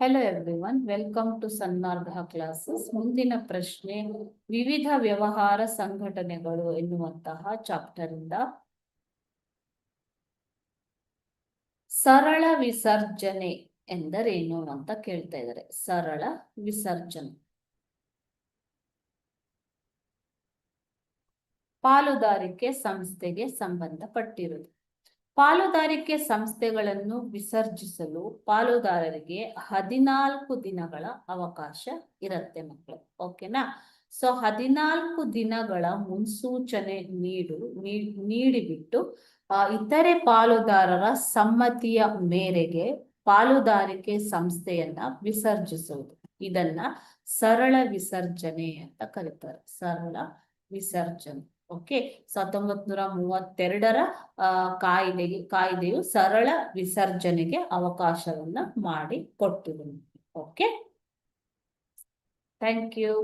Hello everyone, welcome to Sannmarga classes. ಮುಂದಿನ ಪ್ರಶ್ನೆ ವಿವಿಧ ವ್ಯವಹಾರ ಸಂಘಟನೆಗಳು ಎನ್ನುವಂತಹ ಚಾಪ್ಟರ್ ಇಂದ ಸರಳ ವಿಸರ್ಜನೆ ಎಂದರೇನು ಅಂತ ಕೇಳ್ತಾ ಇದ್ದಾರೆ. ಸರಳ ವಿಸರ್ಜನೆ ಪಾಲುದಾರಿಕೆ ಸಂಸ್ಥೆಗೆ ಸಂಬಂಧಪಟ್ಟಿರುವುದು. ಪಾಲುದಾರಿಕೆ ಸಂಸ್ಥೆಗಳನ್ನು ವಿಸರ್ಜಿಸಲು ಪಾಲುದಾರರಿಗೆ 14 ದಿನಗಳ ಅವಕಾಶ ಇರುತ್ತೆ ಮಕ್ಕಳು. ಓಕೆನಾ? ಸೊ 14 ದಿನಗಳ ಮುನ್ಸೂಚನೆ ನೀಡಿಬಿಟ್ಟು ಇತರೆ ಪಾಲುದಾರರ ಸಮ್ಮತಿಯ ಮೇರೆಗೆ ಪಾಲುದಾರಿಕೆ ಸಂಸ್ಥೆಯನ್ನ ವಿಸರ್ಜಿಸುವುದು. ಇದನ್ನ ಸರಳ ವಿಸರ್ಜನೆ ಅಂತ ಕರೀತಾರೆ. ಸರಳ ವಿಸರ್ಜನೆ. ಓಕೆ, 1932ರ ಕಾಯ್ದೆಯು ಸರಳ ವಿಸರ್ಜನೆಗೆ ಅವಕಾಶವನ್ನ ಮಾಡಿ ಕೊಟ್ಟಿದೆ. Okay, thank you.